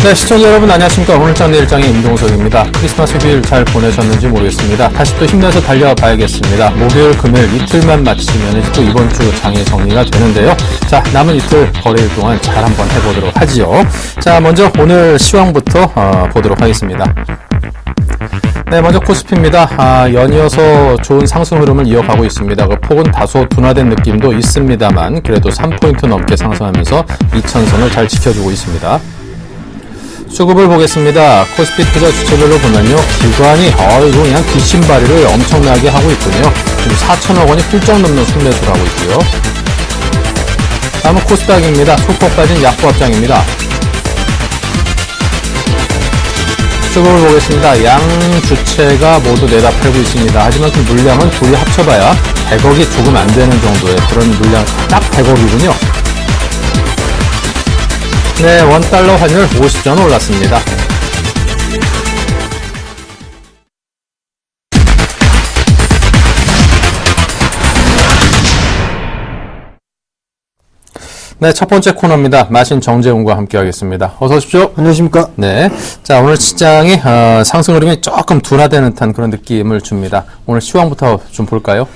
네, 시청자 여러분 안녕하십니까. 오늘장 내일장의 임동석입니다. 크리스마스 휴일 잘 보내셨는지 모르겠습니다. 다시 또 힘내서 달려봐야겠습니다. 목요일, 금요일 이틀만 마치면 또 이번 주 장이 정리가 되는데요. 자, 남은 이틀 거래일 동안 잘 한번 해보도록 하지요. 자, 먼저 오늘 시황부터 보도록 하겠습니다. 네, 먼저 코스피입니다. 연이어서 좋은 상승 흐름을 이어가고 있습니다. 그 폭은 다소 둔화된 느낌도 있습니다만 그래도 3포인트 넘게 상승하면서 2000선을 잘 지켜주고 있습니다. 수급을 보겠습니다. 코스피 투자 주체별로 보면요, 기관이 그냥 뒷심발이를 엄청나게 하고 있군요. 지금 4천억 원이 훌쩍 넘는 순매수를 하고 있고요. 다음은 코스닥입니다. 소폭 빠진 약보합장입니다. 수급을 보겠습니다. 양 주체가 모두 내다 팔고 있습니다. 하지만 그 물량은 둘이 합쳐봐야 100억이 조금 안 되는 정도의 그런 물량, 딱 100억이군요. 네, 원달러 환율 50전 올랐습니다. 네, 첫 번째 코너입니다. 마신 정재훈과 함께 하겠습니다. 어서 오십시오. 안녕하십니까. 네. 자, 오늘 시장이 상승 흐름이 조금 둔화되는 듯한 그런 느낌을 줍니다. 오늘 시황부터 좀 볼까요?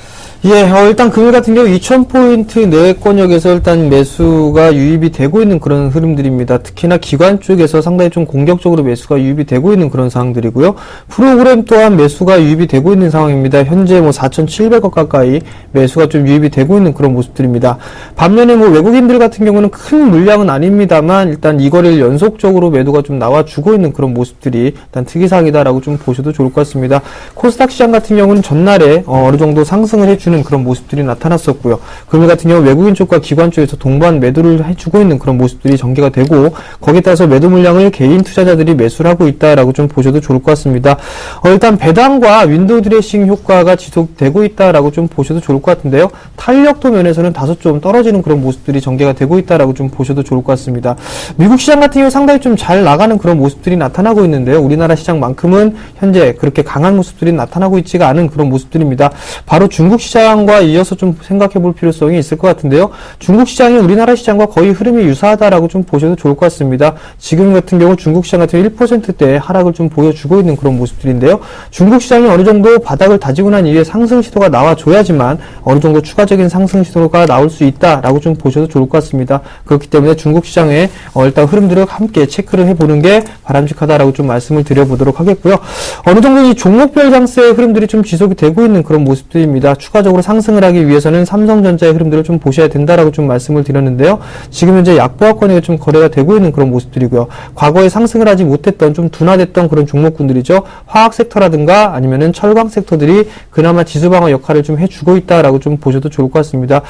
예, 일단 금일 같은 경우 2000포인트 내권역에서 일단 매수가 유입이 되고 있는 그런 흐름들입니다. 특히나 기관 쪽에서 상당히 좀 공격적으로 매수가 유입이 되고 있는 그런 상황들이고요. 프로그램 또한 매수가 유입이 되고 있는 상황입니다. 현재 4,700억 가까이 매수가 좀 유입이 되고 있는 그런 모습들입니다. 반면에 외국인들 같은 경우는 큰 물량은 아닙니다만 일단 이 거래일 연속적으로 매도가 좀 나와주고 있는 그런 모습들이 일단 특이사항이다라고 좀 보셔도 좋을 것 같습니다. 코스닥 시장 같은 경우는 전날에 어느 정도 상승을 해주는 그런 모습들이 나타났었고요. 금일 같은 경우 외국인 쪽과 기관 쪽에서 동반 매도를 해주고 있는 그런 모습들이 전개가 되고, 거기에 따라서 매도 물량을 개인 투자자들이 매수를 하고 있다라고 좀 보셔도 좋을 것 같습니다. 일단 배당과 윈도우 드레싱 효과가 지속되고 있다라고 좀 보셔도 좋을 것 같은데요. 탄력도 면에서는 다소 좀 떨어지는 그런 모습들이 전개가 되고 있다라고 좀 보셔도 좋을 것 같습니다. 미국 시장 같은 경우 상당히 좀 잘 나가는 그런 모습들이 나타나고 있는데요. 우리나라 시장만큼은 현재 그렇게 강한 모습들이 나타나고 있지가 않은 그런 모습들입니다. 바로 중국 시장과 이어서 좀 생각해 볼 필요성이 있을 것 같은데요. 중국 시장이 우리나라 시장과 거의 흐름이 유사하다라고 좀 보셔도 좋을 것 같습니다. 지금 같은 경우 중국 시장 같은 경우 1%대 하락을 좀 보여주고 있는 그런 모습들인데요. 중국 시장이 어느 정도 바닥을 다지고 난 이후에 상승 시도가 나와줘야지만 어느 정도 추가적인 상승 시도가 나올 수 있다라고 좀 보셔도 좋을 것 같습니다. 그렇기 때문에 중국 시장의 일단 흐름들을 함께 체크를 해보는 게 바람직하다라고 좀 말씀을 드려보도록 하겠고요. 어느 정도 이 종목별 장세의 흐름들이 좀 지속이 되고 있는 그런 모습들입니다. 추가적으로 상승을 하기 위해서는 삼성전자의 흐름들을 좀 보셔야 된다라고 좀 말씀을 드렸는데요. 지금 현재 약보합권에 좀 거래가 되고 있는 그런 모습들이고요. 과거에 상승을 하지 못했던 좀 둔화됐던 그런 종목군들이죠. 화학 섹터라든가 아니면은 철강 섹터들이 그나마 지수 방어 역할을 좀 해주고 있다라고 좀 보셔도 좋을 것 같습니다.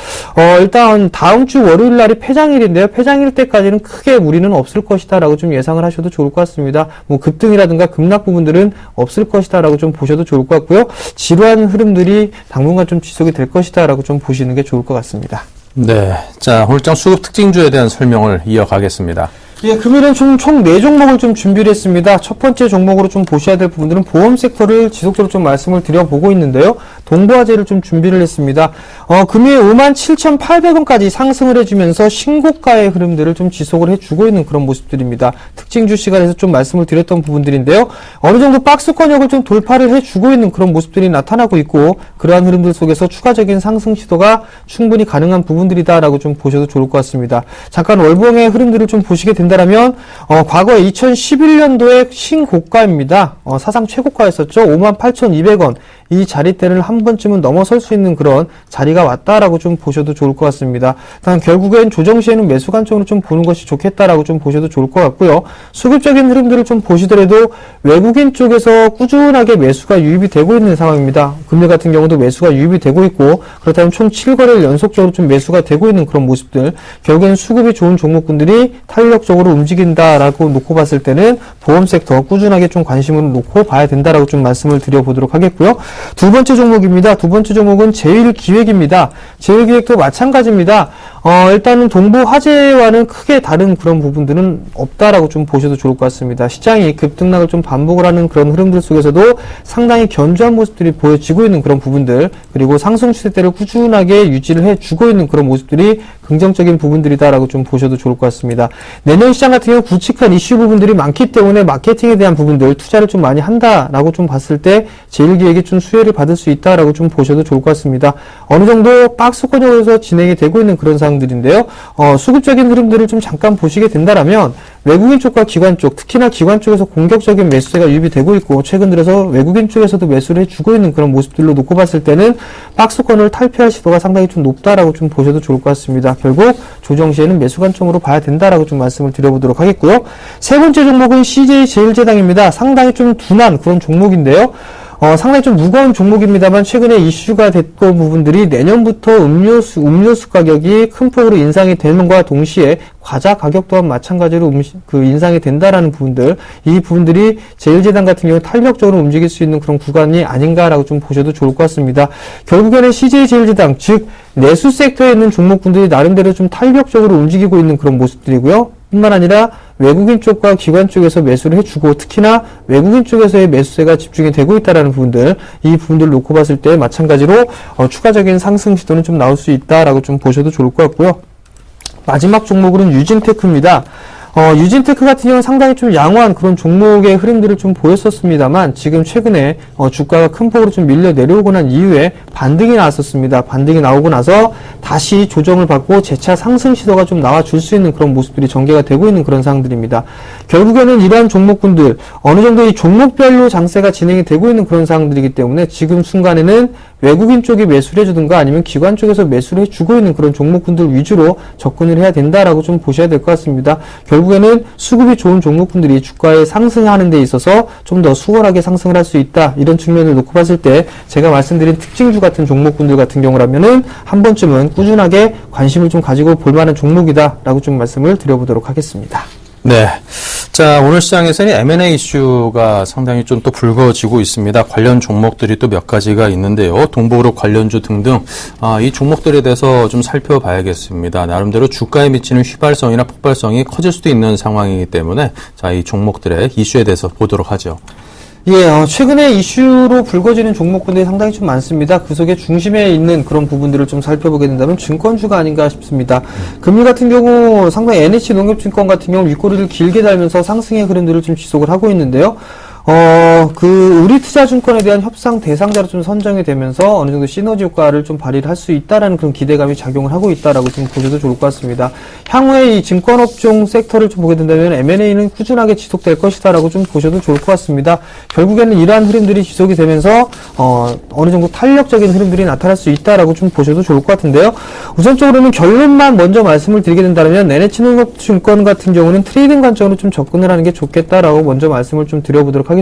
일단 다음 주 월요일 날이 폐장일인데요. 폐장일 때까지는 크게 무리는 없을 것이다라고 좀 예상을 하셔도 좋을 것 같습니다. 급등이라든가 급락 부분들은 없을 것이다라고 좀 보셔도 좋을 것 같고요. 지루한 흐름들이 당분간 좀 지속이 될 것이다라고 좀 보시는 게 좋을 것 같습니다. 네. 자, 오늘장 수급 특징주에 대한 설명을 이어가겠습니다. 예, 금일은 총 4종목을 좀 준비를 했습니다. 첫 번째 종목으로 좀 보셔야 될 부분들은 보험 섹터를 지속적으로 좀 말씀을 드려보고 있는데요. 동부화재를 좀 준비를 했습니다. 금일 57,800원까지 상승을 해주면서 신고가의 흐름들을 좀 지속을 해주고 있는 그런 모습들입니다. 특징주 시간에서 좀 말씀을 드렸던 부분들인데요. 어느 정도 박스권역을 좀 돌파를 해주고 있는 그런 모습들이 나타나고 있고, 그러한 흐름들 속에서 추가적인 상승 시도가 충분히 가능한 부분들이다라고 좀 보셔도 좋을 것 같습니다. 잠깐 월봉의 흐름들을 좀 보시게 된다면 과거에 2011년도에 신고가입니다. 사상 최고가였었죠. 58,200원. 이 자리대를 한 번쯤은 넘어설 수 있는 그런 자리가 왔다라고 좀 보셔도 좋을 것 같습니다. 일단 결국엔 조정 시에는 매수 관점으로 좀 보는 것이 좋겠다라고 좀 보셔도 좋을 것 같고요. 수급적인 흐름들을 좀 보시더라도 외국인 쪽에서 꾸준하게 매수가 유입이 되고 있는 상황입니다. 금일 같은 경우도 매수가 유입이 되고 있고, 그렇다면 총 7거래일 연속적으로 좀 매수가 되고 있는 그런 모습들, 결국엔 수급이 좋은 종목군들이 탄력적으로 움직인다라고 놓고 봤을 때는 보험 섹터 꾸준하게 좀 관심을 놓고 봐야 된다라고 좀 말씀을 드려보도록 하겠고요. 두 번째 종목입니다. 두 번째 종목은 제일기획입니다. 제일기획도 마찬가지입니다. 일단은 동부 화재와는 크게 다른 그런 부분들은 없다라고 좀 보셔도 좋을 것 같습니다. 시장이 급등락을 좀 반복을 하는 그런 흐름들 속에서도 상당히 견조한 모습들이 보여지고 있는 그런 부분들, 그리고 상승 추세대를 꾸준하게 유지를 해주고 있는 그런 모습들이 긍정적인 부분들이다라고 좀 보셔도 좋을 것 같습니다. 내년 시장 같은 경우 굵직한 이슈 부분들이 많기 때문에 마케팅에 대한 부분들, 투자를 좀 많이 한다라고 좀 봤을 때 제일기획이 좀 수혜를 받을 수 있다라고 좀 보셔도 좋을 것 같습니다. 어느 정도 박스권으로서 진행이 되고 있는 그런 상황들인데요. 수급적인 흐름들을 좀 잠깐 보시게 된다라면 외국인 쪽과 기관 쪽, 특히나 기관 쪽에서 공격적인 매수세가 유입이 되고 있고, 최근 들어서 외국인 쪽에서도 매수를 해주고 있는 그런 모습들로 놓고 봤을 때는 박스권을 탈피할 시도가 상당히 좀 높다라고 좀 보셔도 좋을 것 같습니다. 결국 조정 시에는 매수 관점으로 봐야 된다라고 좀 말씀을 드려보도록 하겠고요. 세 번째 종목은 CJ제일제당입니다. 상당히 좀 둔한 그런 종목인데요. 상당히 좀 무거운 종목입니다만 최근에 이슈가 됐던 부분들이 내년부터 음료수 가격이 큰 폭으로 인상이 되는과 동시에 과자 가격 또한 마찬가지로 인상이 된다라는 부분들, 이 부분들이 제일제당 같은 경우 탄력적으로 움직일 수 있는 그런 구간이 아닌가라고 좀 보셔도 좋을 것 같습니다. 결국에는 CJ제일제당, 즉 내수 섹터에 있는 종목군들이 나름대로 좀 탄력적으로 움직이고 있는 그런 모습들이고요. 뿐만 아니라 외국인 쪽과 기관 쪽에서 매수를 해주고, 특히나 외국인 쪽에서의 매수세가 집중이 되고 있다라는 부분들, 이 부분들을 놓고 봤을 때 마찬가지로 추가적인 상승 시도는 좀 나올 수 있다라고 좀 보셔도 좋을 것 같고요. 마지막 종목으로는 유진테크입니다. 유진테크 같은 경우는 상당히 좀 양호한 그런 종목의 흐름들을 좀 보였었습니다만, 지금 최근에 주가가 큰 폭으로 좀 밀려 내려오고 난 이후에 반등이 나왔었습니다. 반등이 나오고 나서 다시 조정을 받고 재차 상승 시도가 좀 나와줄 수 있는 그런 모습들이 전개가 되고 있는 그런 상황들입니다. 결국에는 이러한 종목군들, 어느 정도 이 종목별로 장세가 진행이 되고 있는 그런 상황들이기 때문에 지금 순간에는 외국인 쪽이 매수를 해주든가 아니면 기관 쪽에서 매수를 해주고 있는 그런 종목군들 위주로 접근을 해야 된다라고 좀 보셔야 될 것 같습니다. 결국에는 수급이 좋은 종목군들이 주가에 상승하는 데 있어서 좀 더 수월하게 상승을 할 수 있다, 이런 측면을 놓고 봤을 때 제가 말씀드린 특징주 같은 종목군들 같은 경우라면은 한 번쯤은 꾸준하게 관심을 좀 가지고 볼 만한 종목이다라고 좀 말씀을 드려보도록 하겠습니다. 네. 자, 오늘 시장에서는 M&A 이슈가 상당히 좀 또 불거지고 있습니다. 관련 종목들이 또 몇 가지가 있는데요. 동보그룹 관련주 등등, 이 종목들에 대해서 좀 살펴봐야겠습니다. 나름대로 주가에 미치는 휘발성이나 폭발성이 커질 수도 있는 상황이기 때문에, 자, 이 종목들의 이슈에 대해서 보도록 하죠. 예, 최근에 이슈로 불거지는 종목군들이 상당히 좀 많습니다. 그 속에 중심에 있는 그런 부분들을 좀 살펴보게 된다면 증권주가 아닌가 싶습니다. 금리 같은 경우 상당히 NH농협증권 같은 경우 윗꼬리를 길게 달면서 상승의 흐름들을 좀 지속을 하고 있는데요. 우리투자증권에 대한 협상 대상자로 좀 선정이 되면서 어느 정도 시너지 효과를 좀 발휘를 할 수 있다라는 그런 기대감이 작용을 하고 있다라고 좀 보셔도 좋을 것 같습니다. 향후에 이 증권업종 섹터를 좀 보게 된다면 M&A는 꾸준하게 지속될 것이다라고 좀 보셔도 좋을 것 같습니다. 결국에는 이러한 흐름들이 지속이 되면서 어느 정도 탄력적인 흐름들이 나타날 수 있다라고 좀 보셔도 좋을 것 같은데요. 우선적으로는 결론만 먼저 말씀을 드리게 된다면 NH농협증권 같은 경우는 트레이딩 관점으로 좀 접근을 하는 게 좋겠다라고 먼저 말씀을 좀 드려보도록 하겠습니다.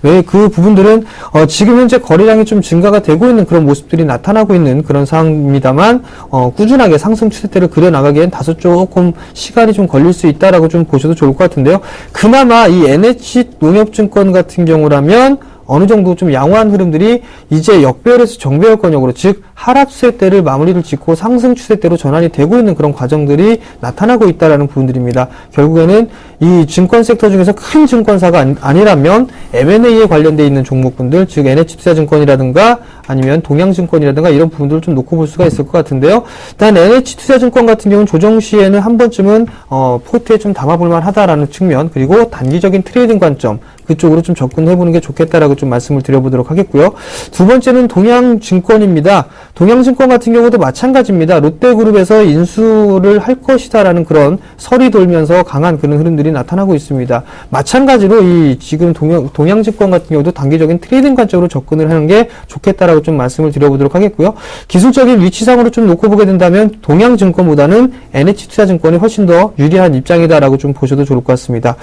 왜 그 부분들은 지금 현재 거래량이 좀 증가가 되고 있는 그런 모습들이 나타나고 있는 그런 상황입니다만, 꾸준하게 상승 추세대를 그려나가기엔 다소 조금 시간이 좀 걸릴 수 있다라고 좀 보셔도 좋을 것 같은데요. 그나마 이 NH농협증권 같은 경우라면 어느 정도 좀 양호한 흐름들이 이제 역배열에서 정배열권역으로, 즉 하락 추세대를 마무리를 짓고 상승 추세대로 전환이 되고 있는 그런 과정들이 나타나고 있다라는 부분들입니다. 결국에는 이 증권 섹터 중에서 큰 증권사가 아니라면 M&A에 관련되어 있는 종목분들, 즉 NH투자증권이라든가 아니면 동양증권이라든가 이런 부분들을 좀 놓고 볼 수가 있을 것 같은데요. 일단 NH투자증권 같은 경우는 조정 시에는 한 번쯤은 포트에 좀 담아볼 만하다라는 측면, 그리고 단기적인 트레이딩 관점, 그쪽으로 좀 접근해보는 게 좋겠다라고 좀 말씀을 드려보도록 하겠고요. 두 번째는 동양증권입니다. 동양증권 같은 경우도 마찬가지입니다. 롯데그룹에서 인수를 할 것이다라는 그런 설이 돌면서 강한 그런 흐름들이 나타나고 있습니다. 마찬가지로 이 지금 동양증권 같은 경우도 단기적인 트레이딩 관점으로 접근을 하는 게 좋겠다라고 좀 말씀을 드려보도록 하겠고요. 기술적인 위치상으로 좀 놓고 보게 된다면 동양증권보다는 NH투자증권이 훨씬 더 유리한 입장이다라고 좀 보셔도 좋을 것 같습니다.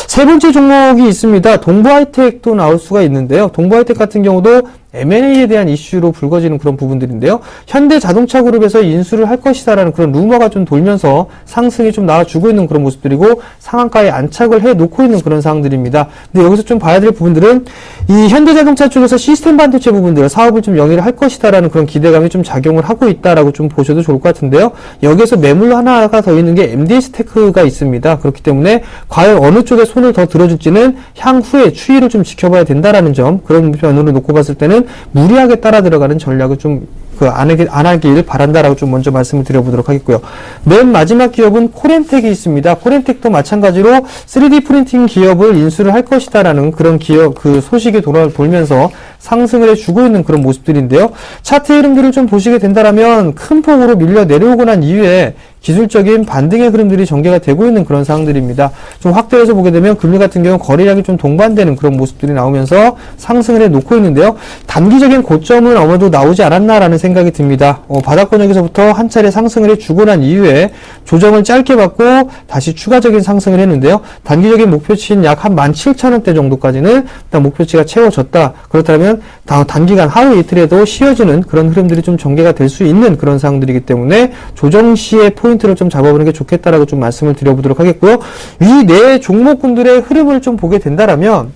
세 번째 종목이 있습니다. 동부하이텍도 나올 수가 있는데요. 동부하이텍 같은 경우도 M&A에 대한 이슈로 불거지는 그런 부분들인데요. 현대자동차 그룹에서 인수를 할 것이다라는 그런 루머가 좀 돌면서 상승이 좀 나와주고 있는 그런 모습들이고 상한가에 안착을 해놓고 있는 그런 상황들입니다. 근데 여기서 좀 봐야 될 부분들은 이 현대자동차 쪽에서 시스템 반도체 부분들 사업을 좀 영위를 할 것이다라는 그런 기대감이 좀 작용을 하고 있다라고 좀 보셔도 좋을 것 같은데요. 여기에서 매물 하나가 더 있는 게 MDS테크가 있습니다. 그렇기 때문에 과연 어느 쪽에 손을 더 들어줄지는 향후에 추이를 좀 지켜봐야 된다라는 점, 그런 면으로 놓고 봤을 때는 무리하게 따라 들어가는 전략을 좀 안 하길 바란다라고 좀 먼저 말씀을 드려보도록 하겠고요. 맨 마지막 기업은 코렌텍이 있습니다. 코렌텍도 마찬가지로 3D 프린팅 기업을 인수를 할 것이다라는 그런 기업, 그 소식이 돌면서 상승을 해주고 있는 그런 모습들인데요. 차트 흐름들을 좀 보시게 된다라면 큰 폭으로 밀려 내려오고 난 이후에 기술적인 반등의 흐름들이 전개가 되고 있는 그런 상황들입니다. 좀 확대해서 보게 되면 금리 같은 경우는 거래량이 좀 동반되는 그런 모습들이 나오면서 상승을 해놓고 있는데요. 단기적인 고점은 아마도 나오지 않았나라는 생각이 듭니다. 바닥권역에서부터 한 차례 상승을 해주고 난 이후에 조정을 짧게 받고 다시 추가적인 상승을 했는데요. 단기적인 목표치인 약 한 17,000원대 정도까지는 일단 목표치가 채워졌다. 그렇다면 단기간 하루 이틀에도 쉬어지는 그런 흐름들이 좀 전개가 될 수 있는 그런 상황들이기 때문에 조정 시에 포인트를 좀 잡아보는 게 좋겠다라고 좀 말씀을 드려보도록 하겠고요. 이 네 종목군들의 흐름을 좀 보게 된다라면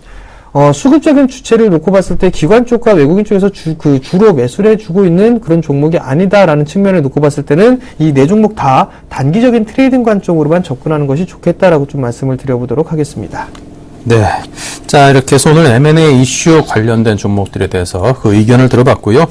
수급적인 주체를 놓고 봤을 때 기관 쪽과 외국인 쪽에서 주로 매수를 해주고 있는 그런 종목이 아니다라는 측면을 놓고 봤을 때는 이 네 종목 다 단기적인 트레이딩 관점으로만 접근하는 것이 좋겠다라고 좀 말씀을 드려보도록 하겠습니다. 네. 자, 이렇게 오늘 M&A 이슈 관련된 종목들에 대해서 그 의견을 들어봤고요.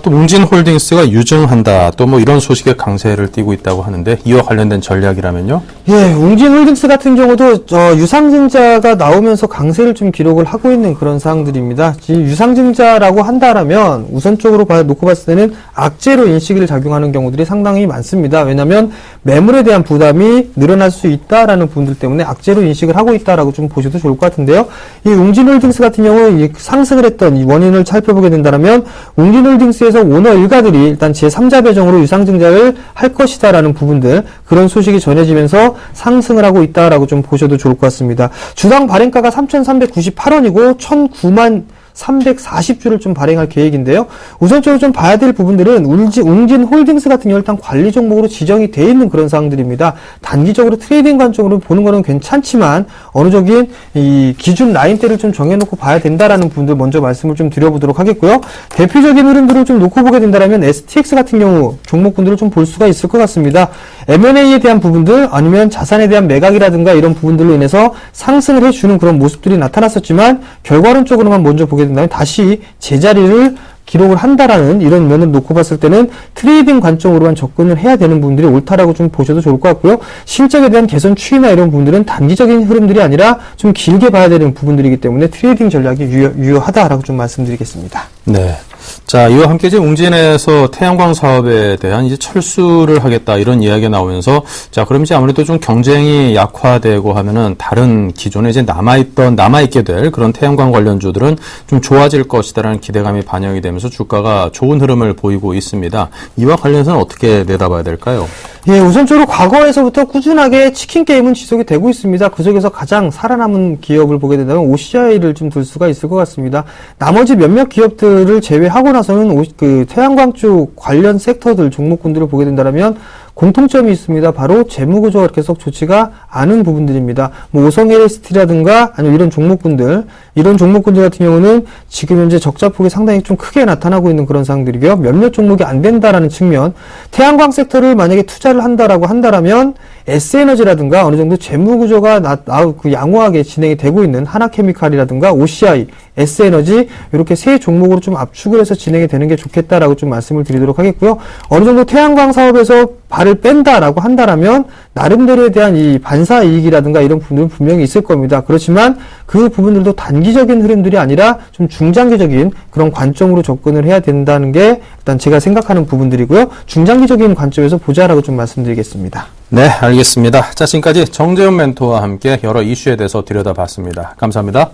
또 웅진홀딩스가 유증한다. 또 뭐 이런 소식에 강세를 띠고 있다고 하는데 이와 관련된 전략이라면요? 예, 웅진홀딩스 같은 경우도 유상증자가 나오면서 강세를 좀 기록을 하고 있는 그런 상황들입니다. 유상증자라고 한다라면 우선적으로 놓고 봤을 때는 악재로 인식을 작용하는 경우들이 상당히 많습니다. 왜냐하면 매물에 대한 부담이 늘어날 수 있다라는 부분들 때문에 악재로 인식을 하고 있다라고 좀 보셔도 좋을 것 같은데요. 이 웅진홀딩스 같은 경우 상승을 했던 이 원인을 살펴보게 된다면 웅진홀딩스에서 오너 일가들이 일단 제3자 배정으로 유상증자를 할 것이다라는 부분들, 그런 소식이 전해지면서 상승을 하고 있다라고 좀 보셔도 좋을 것 같습니다. 주당 발행가가 3,398원이고 1,009만 340주를 좀 발행할 계획인데요. 우선적으로 좀 봐야 될 부분들은 웅진홀딩스 같은 경우 일단 관리 종목으로 지정이 되어 있는 그런 상황들입니다. 단기적으로 트레이딩 관점으로 보는 거는 괜찮지만 어느 정도 이 기준 라인대를 좀 정해놓고 봐야 된다라는 부분들 먼저 말씀을 좀 드려보도록 하겠고요. 대표적인 흐름들을 좀 놓고 보게 된다면 STX 같은 경우 종목군들을 좀 볼 수가 있을 것 같습니다. M&A에 대한 부분들 아니면 자산에 대한 매각이라든가 이런 부분들로 인해서 상승을 해주는 그런 모습들이 나타났었지만 결과론적으로만 먼저 보게 된다면 다시 제자리를 기록을 한다라는 이런 면을 놓고 봤을 때는 트레이딩 관점으로만 접근을 해야 되는 부분들이 옳다라고 좀 보셔도 좋을 것 같고요. 실적에 대한 개선 추이나 이런 부분들은 단기적인 흐름들이 아니라 좀 길게 봐야 되는 부분들이기 때문에 트레이딩 전략이 유효하다라고 좀 말씀드리겠습니다. 네. 자, 이와 함께 이제 웅진에서 태양광 사업에 대한 이제 철수를 하겠다 이런 이야기가 나오면서 자, 그럼 이제 아무래도 좀 경쟁이 약화되고 하면은 다른 기존에 이제 남아있게 될 그런 태양광 관련주들은 좀 좋아질 것이다라는 기대감이 반영이 되면서 주가가 좋은 흐름을 보이고 있습니다. 이와 관련해서는 어떻게 내다봐야 될까요? 예, 우선적으로 과거에서부터 꾸준하게 치킨 게임은 지속이 되고 있습니다. 그 속에서 가장 살아남은 기업을 보게 된다면 OCI를 좀 들 수가 있을 것 같습니다. 나머지 몇몇 기업들을 제외하고 나서는 태양광 쪽 관련 섹터들 종목군들을 보게 된다면 공통점이 있습니다. 바로 재무구조가 그렇게 썩 좋지가 않은 부분들입니다. 뭐 오성 LST라든가 아니면 이런 종목군들 같은 경우는 지금 현재 적자폭이 상당히 좀 크게 나타나고 있는 그런 상황들이고요. 몇몇 종목이 안 된다라는 측면, 태양광 섹터를 만약에 투자를 한다라고 한다라면 S에너지라든가 어느 정도 재무구조가 양호하게 진행이 되고 있는 하나케미칼이라든가 OCI, S에너지 이렇게 세 종목으로 좀 압축을 해서 진행이 되는 게 좋겠다라고 좀 말씀을 드리도록 하겠고요. 어느 정도 태양광 사업에서 발을 뺀다라고 한다라면 나름대로에 대한 이 반사 이익이라든가 이런 부분들은 분명히 있을 겁니다. 그렇지만 그 부분들도 단기적인 흐름들이 아니라 좀 중장기적인 그런 관점으로 접근을 해야 된다는 게 일단 제가 생각하는 부분들이고요. 중장기적인 관점에서 보자라고 좀 말씀드리겠습니다. 네, 알겠습니다. 자, 지금까지 정재훈 멘토와 함께 여러 이슈에 대해서 들여다봤습니다. 감사합니다.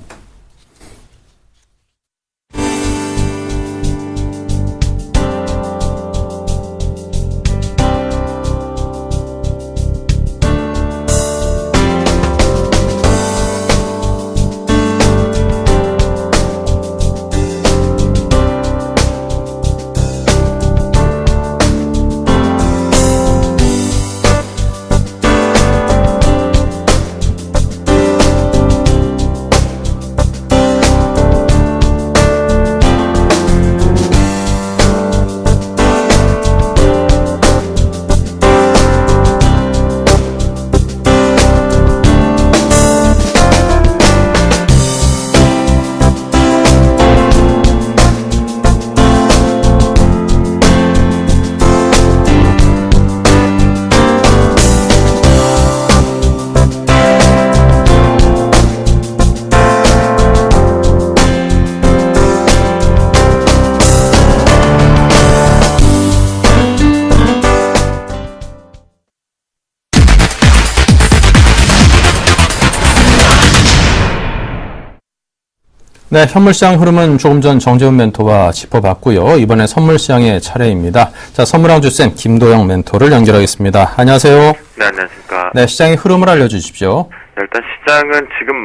네, 현물시장 흐름은 조금 전 정재훈 멘토와 짚어봤고요. 이번엔 선물시장의 차례입니다. 자, 선물왕주쌤 김도영 멘토를 연결하겠습니다. 안녕하세요. 네, 안녕하십니까. 네, 시장의 흐름을 알려주십시오. 일단 시장은 지금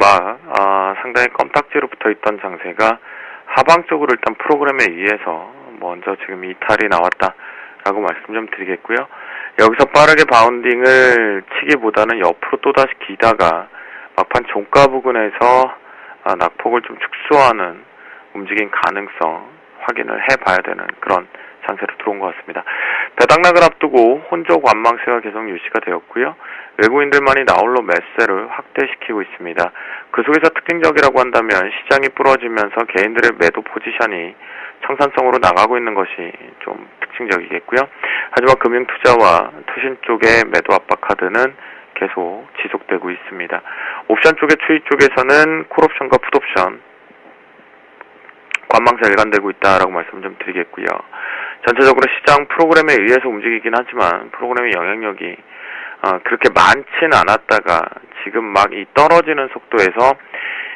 상당히 껌딱지로 붙어 있던 장세가 하방적으로 일단 프로그램에 의해서 먼저 지금 이탈이 나왔다라고 말씀 좀 드리겠고요. 여기서 빠르게 바운딩을 치기보다는 옆으로 또다시 기다가 막판 종가 부근에서 낙폭을 좀 축소하는 움직임 가능성 확인을 해봐야 되는 그런 장세로 들어온 것 같습니다. 배당락을 앞두고 혼조 관망세가 계속 유지가 되었고요. 외국인들만이 나홀로 매수세를 확대시키고 있습니다. 그 속에서 특징적이라고 한다면 시장이 부러지면서 개인들의 매도 포지션이 청산성으로 나가고 있는 것이 좀 특징적이겠고요. 하지만 금융투자와 투신 쪽의 매도 압박 카드는 계속 지속되고 있습니다. 옵션 쪽의 추이 쪽에서는 콜옵션과 풋옵션 관망세 일관되고 있다라고 말씀 좀 드리겠고요. 전체적으로 시장 프로그램에 의해서 움직이긴 하지만 프로그램의 영향력이 그렇게 많지는 않았다가 지금 막 이 떨어지는 속도에서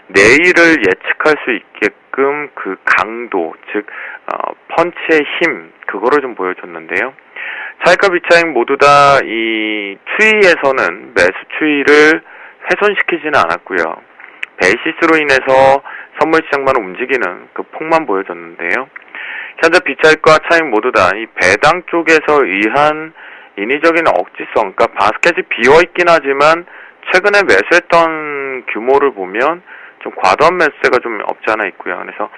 내일을 예측할 수 있게끔 그 강도, 즉 펀치의 힘, 그거를 좀 보여줬는데요. 차익과 비차익 모두 다 이 추이에서는 매수 추이를 훼손시키지는 않았고요. 베이시스로 인해서 선물시장만 움직이는 그 폭만 보여줬는데요. 현재 비차익과 차익 모두 다 이 배당 쪽에서 의한 인위적인 억지성, 그러니까 바스켓이 비어있긴 하지만 최근에 매수했던 규모를 보면 좀 과도한 매수세가 좀 없지 않아 있고요. 그래서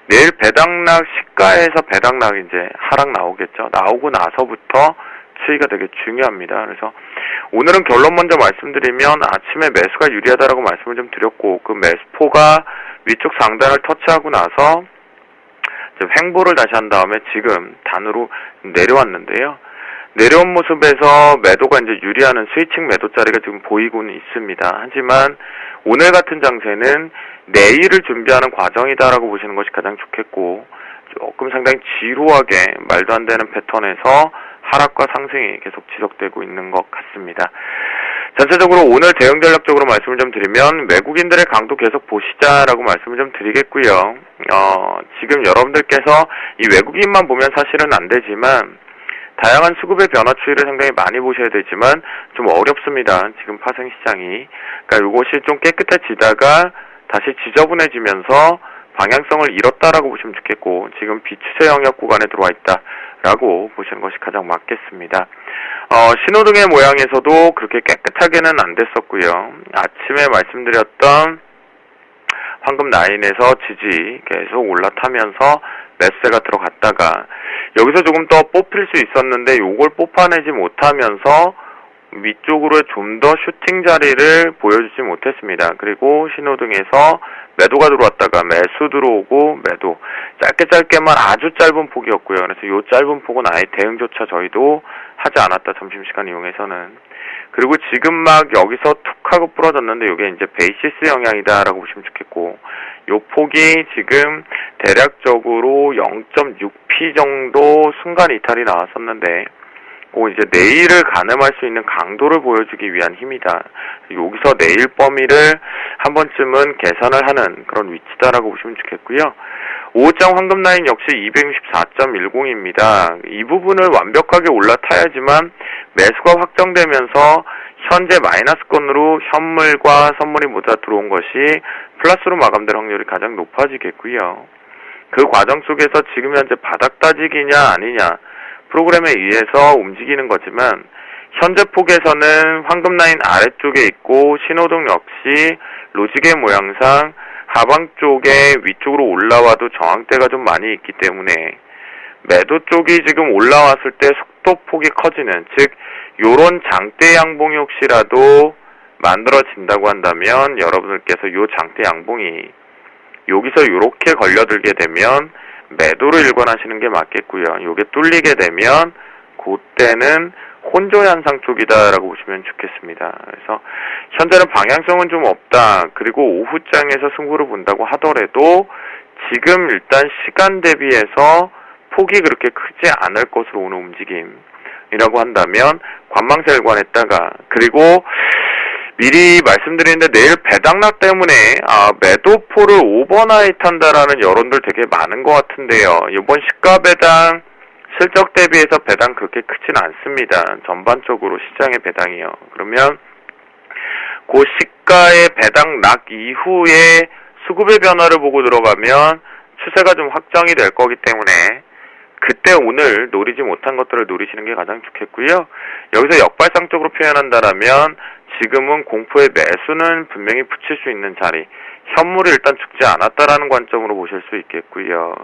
내일 배당락 시가에서 배당락 이제 하락 나오겠죠. 나오고 나서부터 추이가 되게 중요합니다. 그래서 오늘은 결론 먼저 말씀드리면 아침에 매수가 유리하다라고 말씀을 좀 드렸고 그 매수포가 위쪽 상단을 터치하고 나서 횡보를 다시 한 다음에 지금 단으로 내려왔는데요. 내려온 모습에서 매도가 이제 유리하는 스위칭 매도 자리가 지금 보이고는 있습니다. 하지만 오늘 같은 장세는 내일을 준비하는 과정이다라고 보시는 것이 가장 좋겠고 조금 상당히 지루하게 말도 안 되는 패턴에서 하락과 상승이 계속 지속되고 있는 것 같습니다. 전체적으로 오늘 대응 전략적으로 말씀을 좀 드리면 외국인들의 강도 계속 보시자라고 말씀을 좀 드리겠고요. 지금 여러분들께서 이 외국인만 보면 사실은 안 되지만 다양한 수급의 변화 추이를 상당히 많이 보셔야 되지만 좀 어렵습니다. 지금 파생 시장이. 그러니까 이것이 좀 깨끗해지다가 다시 지저분해지면서 방향성을 잃었다라고 보시면 좋겠고 지금 비추세 영역 구간에 들어와 있다라고 보시는 것이 가장 맞겠습니다. 신호등의 모양에서도 그렇게 깨끗하게는 안 됐었고요. 아침에 말씀드렸던 황금 라인에서 지지 계속 올라타면서 매수세가 들어갔다가 여기서 조금 더 뽑힐 수 있었는데 요걸 뽑아내지 못하면서 위쪽으로 좀 더 슈팅 자리를 보여주지 못했습니다. 그리고 신호등에서 매도가 들어왔다가 매수 들어오고 매도 짧게만 아주 짧은 폭이었고요. 그래서 요 짧은 폭은 아예 대응조차 저희도 하지 않았다. 점심시간 이용해서는. 그리고 지금 막 여기서 툭 하고 부러졌는데 이게 이제 베이시스 영향이다라고 보시면 좋겠고 요 폭이 지금 대략적으로 0.6p 정도 순간 이탈이 나왔었는데 이제 내일을 가늠할 수 있는 강도를 보여주기 위한 힘이다. 여기서 내일 범위를 한 번쯤은 계산을 하는 그런 위치다라고 보시면 좋겠고요. 5장 황금 라인 역시 264.10입니다. 이 부분을 완벽하게 올라타야지만 매수가 확정되면서 현재 마이너스권으로 현물과 선물이 모두 다 들어온 것이 플러스로 마감될 확률이 가장 높아지겠고요. 그 과정 속에서 지금 현재 바닥 따지기냐 아니냐 프로그램에 의해서 움직이는 거지만 현재 폭에서는 황금 라인 아래쪽에 있고 신호등 역시 로직의 모양상 하방 쪽에 위쪽으로 올라와도 저항대가 좀 많이 있기 때문에 매도 쪽이 지금 올라왔을 때 속도폭이 커지는 즉 요런 장대 양봉이 혹시라도 만들어진다고 한다면 여러분들께서 요 장대 양봉이 여기서 요렇게 걸려들게 되면 매도를 일관하시는 게 맞겠고요. 요게 뚫리게 되면 그때는 혼조 현상 쪽이다라고 보시면 좋겠습니다. 그래서 현재는 방향성은 좀 없다. 그리고 오후장에서 승부를 본다고 하더라도 지금 일단 시간 대비해서 폭이 그렇게 크지 않을 것으로 오는 움직임이라고 한다면 관망세 일관했다가 그리고 미리 말씀드리는데 내일 배당락 때문에 매도포를 오버나잇 한다라는 여론들 되게 많은 것 같은데요. 이번 시가 배당 실적 대비해서 배당 그렇게 크진 않습니다. 전반적으로 시장의 배당이요. 그러면 그 시가의 배당락 이후에 수급의 변화를 보고 들어가면 추세가 좀 확정이 될 거기 때문에 그때 오늘 노리지 못한 것들을 노리시는 게 가장 좋겠고요. 여기서 역발상적으로 표현한다라면 지금은 공포의 매수는 분명히 붙일 수 있는 자리, 현물이 일단 죽지 않았다라는 관점으로 보실 수 있겠고요.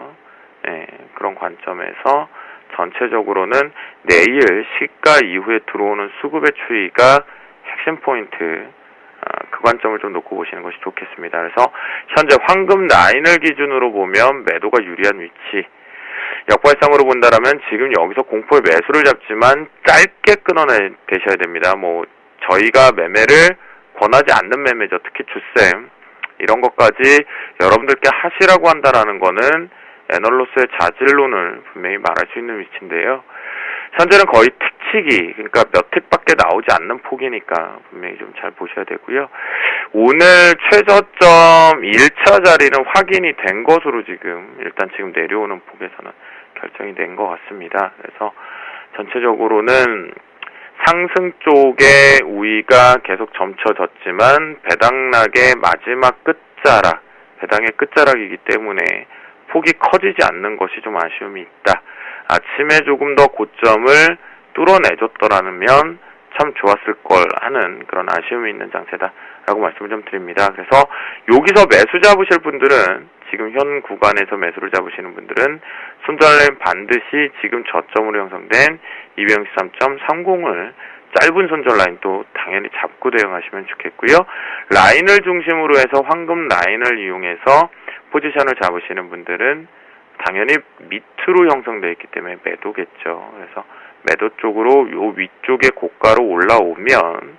네, 그런 관점에서 전체적으로는 내일 시가 이후에 들어오는 수급의 추이가 핵심 포인트, 그 관점을 좀 놓고 보시는 것이 좋겠습니다. 그래서 현재 황금 라인을 기준으로 보면 매도가 유리한 위치, 역발상으로 본다라면 지금 여기서 공포의 매수를 잡지만 짧게 끊어내셔야 됩니다. 저희가 매매를 권하지 않는 매매죠. 특히 주셈 이런 것까지 여러분들께 하시라고 한다라는 거는 애널로스의 자질론을 분명히 말할 수 있는 위치인데요. 현재는 거의 특치기, 그러니까 몇 틱밖에 나오지 않는 폭이니까 분명히 좀 잘 보셔야 되고요. 오늘 최저점 1차 자리는 확인이 된 것으로 일단 지금 내려오는 폭에서는 결정이 된 것 같습니다. 그래서 전체적으로는 상승 쪽의 우위가 계속 점쳐졌지만 배당락의 마지막 끝자락, 배당의 끝자락이기 때문에 폭이 커지지 않는 것이 좀 아쉬움이 있다. 아침에 조금 더 고점을 뚫어내줬더라면 참 좋았을 걸 하는 그런 아쉬움이 있는 장세다라고 말씀을 좀 드립니다. 그래서 여기서 매수 잡으실 분들은, 지금 현 구간에서 매수를 잡으시는 분들은 손절라인 반드시 지금 저점으로 형성된 213.30을 짧은 손절라인 또 당연히 잡고 대응하시면 좋겠고요. 라인을 중심으로 해서 황금 라인을 이용해서 포지션을 잡으시는 분들은 당연히 밑으로 형성되어 있기 때문에 매도겠죠. 그래서 매도 쪽으로 요 위쪽에 고가로 올라오면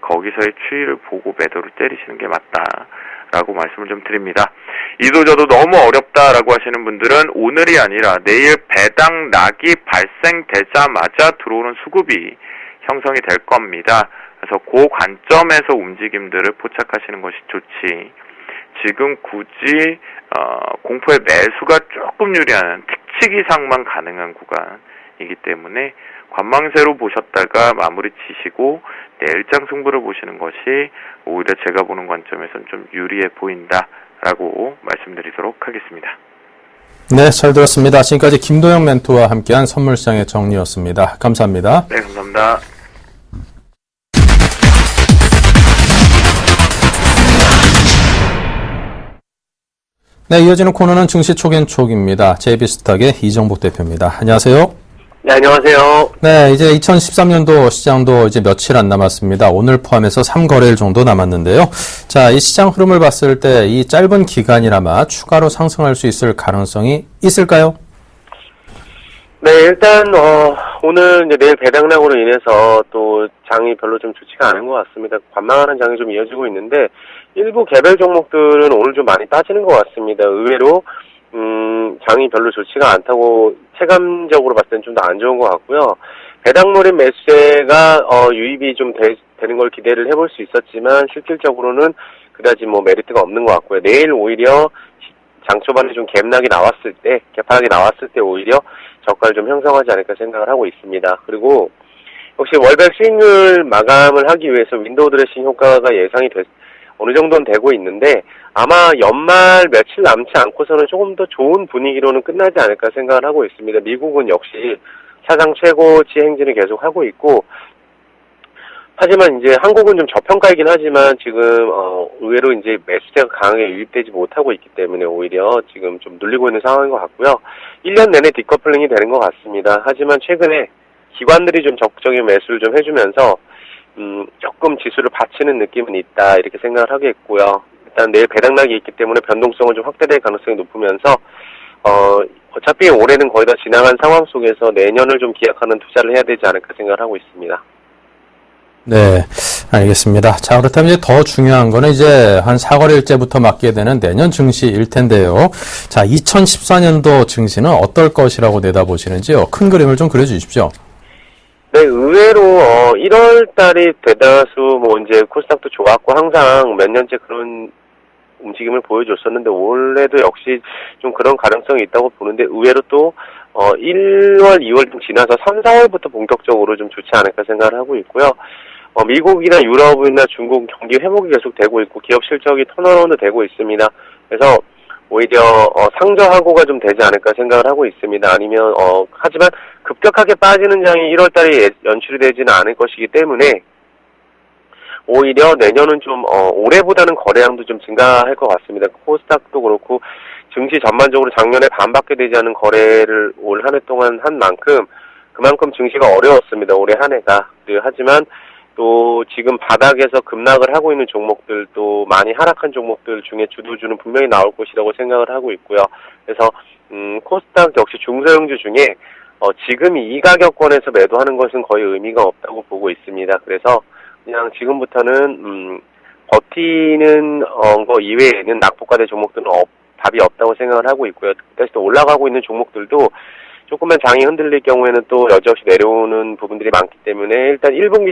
거기서의 추이를 보고 매도를 때리시는 게 맞다라고 말씀을 좀 드립니다. 이도저도 너무 어렵다라고 하시는 분들은 오늘이 아니라 내일 배당락이 발생되자마자 들어오는 수급이 형성이 될 겁니다. 그래서 그 관점에서 움직임들을 포착하시는 것이 좋지, 지금 굳이 공포의 매수가 조금 유리한 특치기상만 가능한 구간이기 때문에 관망세로 보셨다가 마무리 치시고 내일장 승부를 보시는 것이 오히려 제가 보는 관점에서는 좀 유리해 보인다라고 말씀드리도록 하겠습니다. 네, 잘 들었습니다. 지금까지 김도영 멘토와 함께한 선물시장의 정리였습니다. 감사합니다. 네, 감사합니다. 네, 이어지는 코너는 증시 촉앤촉입니다. JB스탁의 이정복 대표입니다. 안녕하세요. 네, 안녕하세요. 네, 이제 2013년도 시장도 이제 며칠 안 남았습니다. 오늘 포함해서 3거래일 정도 남았는데요. 자, 이 시장 흐름을 봤을 때 이 짧은 기간이나마 추가로 상승할 수 있을 가능성이 있을까요? 네, 일단 오늘 이제 내일 배당락으로 인해서 또 장이 별로 좀 좋지가 않은 것 같습니다. 관망하는 장이 좀 이어지고 있는데 일부 개별 종목들은 오늘 좀 많이 빠지는 것 같습니다. 의외로 장이 별로 좋지가 않다고 체감적으로 봤을 땐 좀 더 안 좋은 것 같고요. 배당몰인 매수세가 유입이 좀 되는 걸 기대를 해볼 수 있었지만 실질적으로는 그다지 메리트가 없는 것 같고요. 내일 오히려 장 초반에 좀 갭락이 나왔을 때, 개파락이 나왔을 때 오히려 저가를 좀 형성하지 않을까 생각을 하고 있습니다. 그리고 역시 월별 수익률 마감을 하기 위해서 윈도우 드레싱 효과가 예상이 어느 정도는 되고 있는데 아마 연말 며칠 남지 않고서는 조금 더 좋은 분위기로는 끝나지 않을까 생각을 하고 있습니다. 미국은 역시 사상 최고치 행진을 계속 하고 있고, 하지만 이제 한국은 좀 저평가이긴 하지만 지금 의외로 이제 매수세가 강하게 유입되지 못하고 있기 때문에 오히려 지금 좀 눌리고 있는 상황인 것 같고요. 1년 내내 디커플링이 되는 것 같습니다. 하지만 최근에 기관들이 좀 적극적인 매수를 좀 해주면서 조금 지수를 받치는 느낌은 있다 이렇게 생각을 하겠고요. 일단 내일 배당락이 있기 때문에 변동성은 좀 확대될 가능성이 높으면서 어차피 올해는 거의 다 지나간 상황 속에서 내년을 좀 기약하는 투자를 해야 되지 않을까 생각을 하고 있습니다. 네, 알겠습니다. 자, 그렇다면 이제 더 중요한 거는 이제 한 4거래일째부터 맞게 되는 내년 증시일 텐데요. 자, 2014년도 증시는 어떨 것이라고 내다보시는지요? 큰 그림을 좀 그려주십시오. 네, 의외로 1월 달이 대다수 뭐 이제 코스닥도 좋았고 항상 몇 년째 그런 움직임을 보여줬었는데 올해도 역시 좀 그런 가능성이 있다고 보는데 의외로 또 1월, 2월 좀 지나서 3, 4월부터 본격적으로 좀 좋지 않을까 생각을 하고 있고요. 미국이나 유럽이나 중국 경기 회복이 계속 되고 있고 기업 실적이 턴어라운드 되고 있습니다. 그래서 오히려 상저하고가 좀 되지 않을까 생각을 하고 있습니다. 아니면 하지만 급격하게 빠지는 장이 1월 달에 연출이 되지는 않을 것이기 때문에 오히려 내년은 좀 올해보다는 거래량도 좀 증가할 것 같습니다. 코스닥도 그렇고 증시 전반적으로 작년에 반밖에 되지 않은 거래를 올 한 해 동안 한 만큼 그만큼 증시가 어려웠습니다. 올해 한 해가. 하지만 또 지금 바닥에서 급락을 하고 있는 종목들 또 많이 하락한 종목들 중에 주도주는 분명히 나올 것이라고 생각을 하고 있고요. 그래서 코스닥 역시 중소형주 중에 지금 이 가격권에서 매도하는 것은 거의 의미가 없다고 보고 있습니다. 그래서 그냥 지금부터는 버티는 거 이외에는 낙폭과대 종목들은 답이 없다고 생각을 하고 있고요. 다시 또 올라가고 있는 종목들도 조금만 장이 흔들릴 경우에는 또 여지없이 내려오는 부분들이 많기 때문에 일단 1분기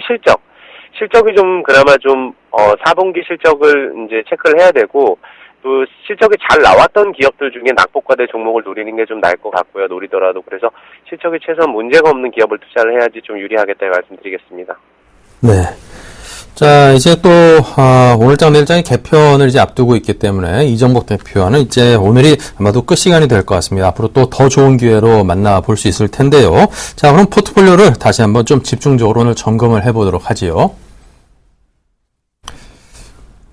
실적이 좀 그나마 좀 4분기 실적을 이제 체크를 해야 되고 또 실적이 잘 나왔던 기업들 중에 낙폭과대 종목을 노리는 게 좀 나을 것 같고요. 노리더라도 그래서 실적이 최소한 문제가 없는 기업을 투자를 해야지 좀 유리하겠다 말씀드리겠습니다. 네. 자, 이제 또, 오늘장 내일장의 개편을 이제 앞두고 있기 때문에 이정복 대표와는 이제 오늘이 아마도 끝 시간이 될 것 같습니다. 앞으로 또 더 좋은 기회로 만나볼 수 있을 텐데요. 자, 그럼 포트폴리오를 다시 한번 좀 집중적으로 오늘 점검을 해보도록 하지요.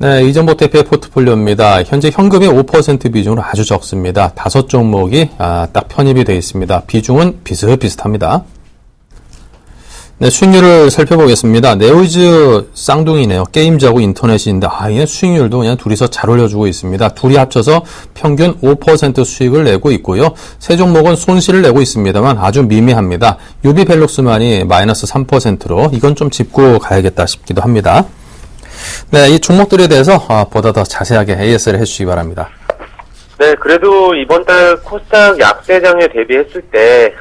네, 이정복 대표의 포트폴리오입니다. 현재 현금이 5% 비중으로 아주 적습니다. 5종목이 딱 편입이 되어 있습니다. 비중은 비슷비슷합니다. 네, 수익률을 살펴보겠습니다. 네오이즈 쌍둥이네요. 게임즈하고 인터넷인데, 얘 수익률도 그냥 둘이서 잘 올려주고 있습니다. 둘이 합쳐서 평균 5% 수익을 내고 있고요. 세 종목은 손실을 내고 있습니다만 아주 미미합니다. 유비벨룩스만이 마이너스 3%로 이건 좀 짚고 가야겠다 싶기도 합니다. 네, 이 종목들에 대해서 보다 더 자세하게 AS를 해주시기 바랍니다. 네, 그래도 이번 달 코스닥 약세장에 대비했을 때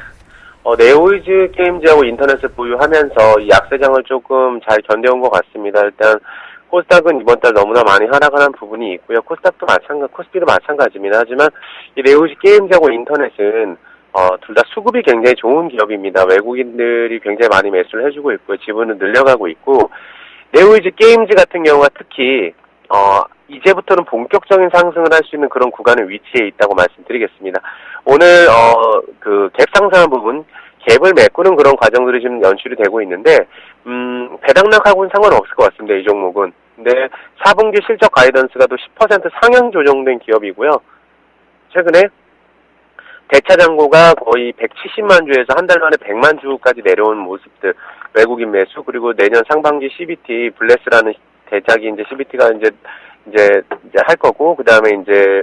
네오이즈 게임즈하고 인터넷을 보유하면서 이 약세장을 조금 잘 견뎌온 것 같습니다. 일단 코스닥은 이번 달 너무나 많이 하락하는 부분이 있고요. 코스피도 마찬가지입니다. 하지만 이 네오이즈 게임즈하고 인터넷은 둘 다 수급이 굉장히 좋은 기업입니다. 외국인들이 굉장히 많이 매수를 해주고 있고요. 지분은 늘려가고 있고 네오이즈 게임즈 같은 경우가 특히 이제부터는 본격적인 상승을 할 수 있는 그런 구간에 위치해 있다고 말씀드리겠습니다. 오늘 갭 상승한 부분, 갭을 메꾸는 그런 과정들이 지금 연출이 되고 있는데 배당락하고는 상관없을 것 같습니다. 이 종목은. 근데 4분기 실적 가이던스가 또 10% 상향 조정된 기업이고요. 최근에 대차 잔고가 거의 170만 주에서 한 달 만에 100만 주까지 내려온 모습들, 외국인 매수, 그리고 내년 상반기 CBT 블레스라는 대작이 이제 CBT가 이제 할 거고, 그 다음에 이제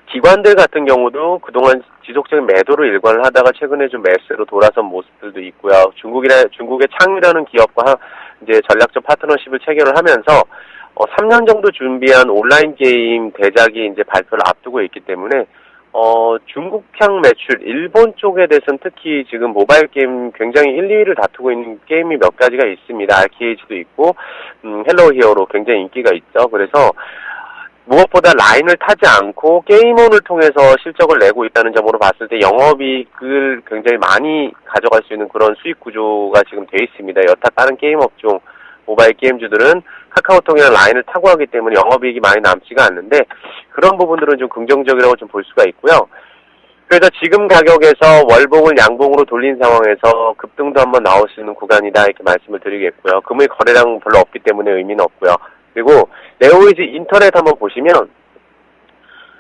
기관들 같은 경우도 그동안 지속적인 매도로 일관을 하다가 최근에 좀 매수로 돌아선 모습들도 있고요. 중국의 창유라는 기업과 이제 전략적 파트너십을 체결을 하면서 3년 정도 준비한 온라인 게임 대작이 이제 발표를 앞두고 있기 때문에 중국향 매출, 일본 쪽에 대해서는 특히 지금 모바일 게임 굉장히 1, 2위를 다투고 있는 게임이 몇 가지가 있습니다. RKH도 있고, 헬로 히어로 굉장히 인기가 있죠. 그래서 무엇보다 라인을 타지 않고 게임온을 통해서 실적을 내고 있다는 점으로 봤을 때 영업이익을 굉장히 많이 가져갈 수 있는 그런 수익 구조가 지금 돼 있습니다. 여타 다른 게임 업종, 모바일 게임주들은 카카오톡이나 라인을 타고 하기 때문에 영업이익이 많이 남지가 않는데 그런 부분들은 좀 긍정적이라고 좀 볼 수가 있고요. 그래서 지금 가격에서 월봉을 양봉으로 돌린 상황에서 급등도 한번 나올 수 있는 구간이다 이렇게 말씀을 드리겠고요. 금일 거래량 별로 없기 때문에 의미는 없고요. 그리고 네오이즈 인터넷 한번 보시면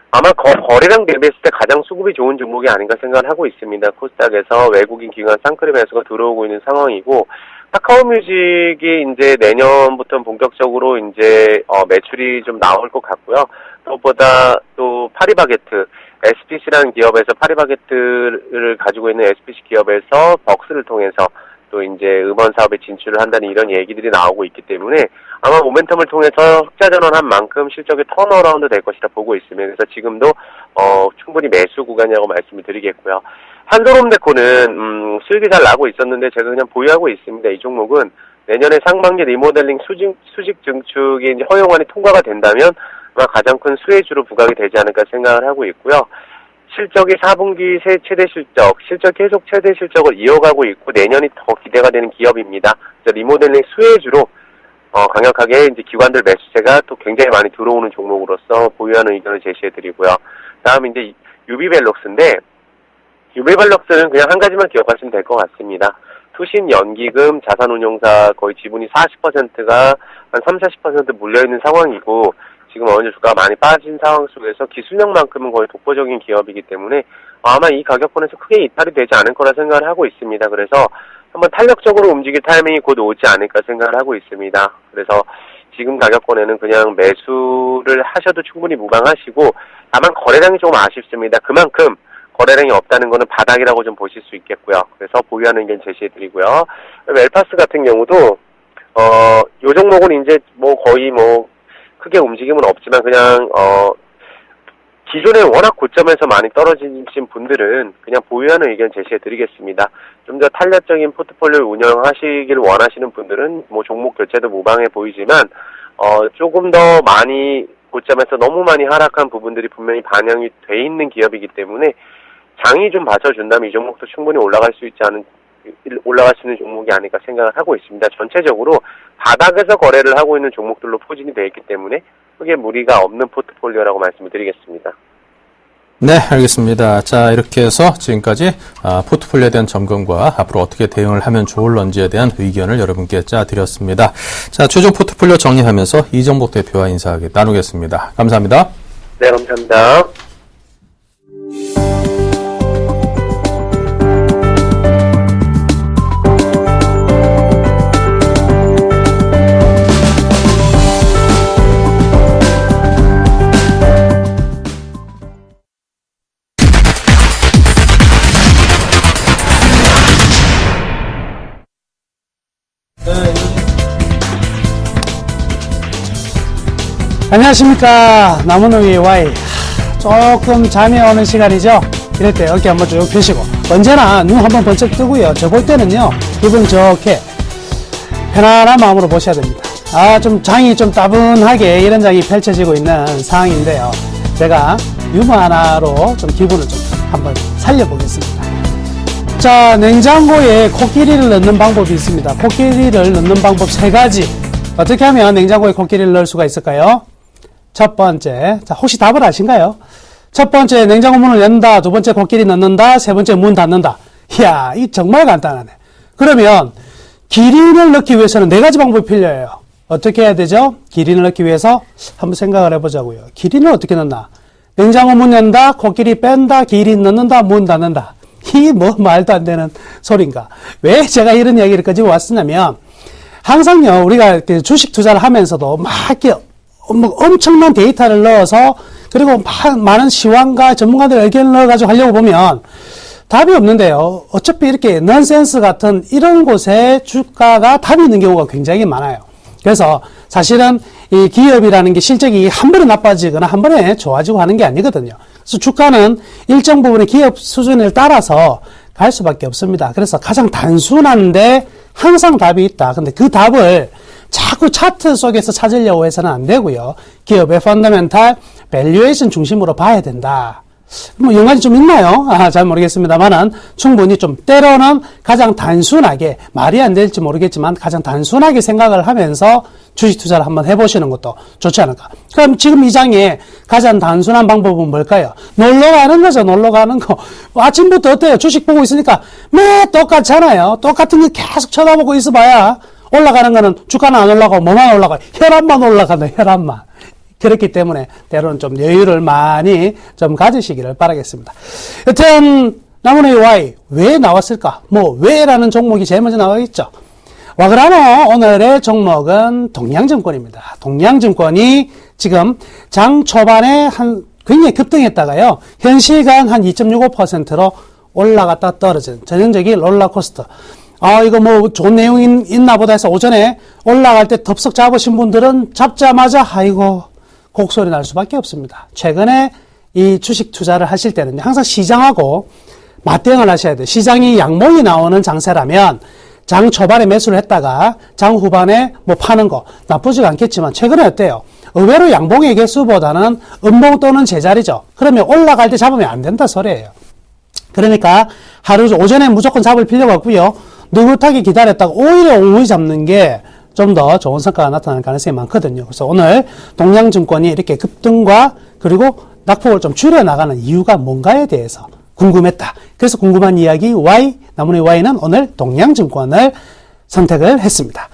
아마 거래량 대비했을 때 가장 수급이 좋은 종목이 아닌가 생각을 하고 있습니다. 코스닥에서 외국인 기관 쌍끌이 매수가 들어오고 있는 상황이고 카카오 뮤직이 이제 내년부터 본격적으로 이제 매출이 좀 나올 것 같고요. 무엇보다 또 파리바게트 SPC라는 기업에서 파리바게트를 가지고 있는 SPC 기업에서 벅스를 통해서 또 이제 음원 사업에 진출을 한다는 이런 얘기들이 나오고 있기 때문에 아마 모멘텀을 통해서 흑자 전환한 만큼 실적이 턴어라운드 될 것이라 보고 있습니다. 그래서 지금도 충분히 매수 구간이라고 말씀을 드리겠고요. 한솔홈데코는 수익이 잘 나고 있었는데 제가 그냥 보유하고 있습니다. 이 종목은 내년에 상반기 리모델링 수직 증축이 이제 허용안이 통과가 된다면 아마 가장 큰 수혜주로 부각이 되지 않을까 생각을 하고 있고요. 실적이 4분기 최대 실적 계속 최대 실적을 이어가고 있고 내년이 더 기대가 되는 기업입니다. 그래서 리모델링 수혜주로 강력하게 이제 기관들 매수세가 또 굉장히 많이 들어오는 종목으로서 보유하는 의견을 제시해드리고요. 다음 이제 유비벨록스인데 유비벨록스는 그냥 한 가지만 기억하시면 될 것 같습니다. 투신 연기금 자산운용사 거의 지분이 40%가 한 30-40% 물려있는 상황이고 지금 어느 주가가 많이 빠진 상황 속에서 기술력만큼은 거의 독보적인 기업이기 때문에 아마 이 가격권에서 크게 이탈이 되지 않을 거라 생각을 하고 있습니다. 그래서 한번 탄력적으로 움직일 타이밍이 곧 오지 않을까 생각을 하고 있습니다. 그래서 지금 가격권에는 그냥 매수를 하셔도 충분히 무방하시고 다만 거래량이 조금 아쉽습니다. 그만큼 거래량이 없다는 거는 바닥이라고 좀 보실 수 있겠고요. 그래서 보유하는 의견 제시해드리고요. 웰파스 같은 경우도 요 종목은 이제 거의 크게 움직임은 없지만 그냥 기존에 워낙 고점에서 많이 떨어지신 분들은 그냥 보유하는 의견 제시해드리겠습니다. 좀 더 탄력적인 포트폴리오 운영하시길 원하시는 분들은 종목 교체도 무방해 보이지만 조금 더 많이 고점에서 너무 많이 하락한 부분들이 분명히 반영이 돼 있는 기업이기 때문에 장이 좀 받쳐준다면 이 종목도 충분히 올라갈 수 있는 종목이 아닐까 생각을 하고 있습니다. 전체적으로 바닥에서 거래를 하고 있는 종목들로 포진이 되어 있기 때문에 크게 무리가 없는 포트폴리오라고 말씀을 드리겠습니다. 네, 알겠습니다. 자, 이렇게 해서 지금까지 포트폴리오에 대한 점검과 앞으로 어떻게 대응을 하면 좋을런지에 대한 의견을 여러분께 짜드렸습니다. 자, 최종 포트폴리오 정리하면서 이정복 대표와 인사 나누겠습니다. 감사합니다. 네, 감사합니다. 안녕하십니까. 나무농의 Y. 조금 잠이 오는 시간이죠. 이럴 때 어깨 한번 쭉 펴시고 언제나 눈 한번 번쩍 뜨고요. 저 볼 때는요 기분 좋게 편안한 마음으로 보셔야 됩니다. 좀 장이 좀 따분하게 이런 장이 펼쳐지고 있는 상황인데요. 제가 유머 하나로 좀 기분을 좀 한번 살려보겠습니다. 자, 냉장고에 코끼리를 넣는 방법이 있습니다. 코끼리를 넣는 방법 3가지. 어떻게 하면 냉장고에 코끼리를 넣을 수가 있을까요? 첫 번째, 자, 혹시 답을 아신가요? 첫 번째, 냉장고 문을 연다. 두 번째, 코끼리 넣는다. 세 번째, 문 닫는다. 이야, 이 정말 간단하네. 그러면 기린을 넣기 위해서는 4가지 방법이 필요해요. 어떻게 해야 되죠? 기린을 넣기 위해서 한번 생각을 해보자고요. 기린을 어떻게 넣나? 냉장고 문 연다, 코끼리 뺀다, 기린 넣는다, 문 닫는다. 이 말도 안 되는 소린가? 왜 제가 이런 이야기를 가지고 왔으냐면 항상요, 우리가 주식 투자를 하면서도 막 이렇게 엄청난 데이터를 넣어서 그리고 많은 시황과 전문가들의 의견을 넣어가지고 하려고 보면 답이 없는데요. 어차피 이렇게 넌센스 같은 이런 곳에 주가가 답이 있는 경우가 굉장히 많아요. 그래서 사실은 이 기업이라는 게 실적이 한 번에 나빠지거나 한 번에 좋아지고 하는 게 아니거든요. 그래서 주가는 일정 부분의 기업 수준을 따라서 갈 수밖에 없습니다. 그래서 가장 단순한데 항상 답이 있다. 근데 그 답을 자꾸 차트 속에서 찾으려고 해서는 안 되고요. 기업의 펀더멘탈, 밸류에이션 중심으로 봐야 된다. 연관이 좀 있나요? 잘 모르겠습니다만은 충분히 좀 때로는 가장 단순하게, 말이 안 될지 모르겠지만 가장 단순하게 생각을 하면서 주식 투자를 한번 해보시는 것도 좋지 않을까. 그럼 지금 이 장에 가장 단순한 방법은 뭘까요? 놀러 가는 거죠. 놀러 가는 거. 아침부터 어때요? 주식 보고 있으니까 매 똑같잖아요. 똑같은 거 계속 쳐다보고 있어봐야 올라가는 거는 주가는 안 올라가고 뭐만 올라가요? 혈압만 올라간다. 혈압만. 그렇기 때문에 때로는 좀 여유를 많이 좀 가지시기를 바라겠습니다. 여튼 나무의 Y 왜 나왔을까? 왜라는 종목이 제일 먼저 나와있죠. 와 그러면 오늘의 종목은 동양증권입니다. 동양증권이 지금 장 초반에 굉장히 급등했다가요. 현 시간 한 2.65%로 올라갔다 떨어진 전형적인 롤러코스터. 이거 좋은 내용이 있나 보다 해서 오전에 올라갈 때 덥석 잡으신 분들은 잡자마자 아이고 곡소리 날 수밖에 없습니다. 최근에 이 주식 투자를 하실 때는 항상 시장하고 맞대응을 하셔야 돼요. 시장이 양봉이 나오는 장세라면 장 초반에 매수를 했다가 장 후반에 뭐 파는 거 나쁘지가 않겠지만 최근에 어때요? 의외로 양봉의 개수보다는 음봉 또는 제자리죠. 그러면 올라갈 때 잡으면 안 된다 소리예요. 그러니까 하루 오전에 무조건 잡을 필요가 없고요. 느긋하게 기다렸다가 오히려 오후에 잡는 게 좀 더 좋은 성과가 나타날 가능성이 많거든요. 그래서 오늘 동양증권이 이렇게 급등과 그리고 낙폭을 좀 줄여나가는 이유가 뭔가에 대해서 궁금했다. 그래서 궁금한 이야기 Y, 나무의 Y는 오늘 동양증권을 선택을 했습니다.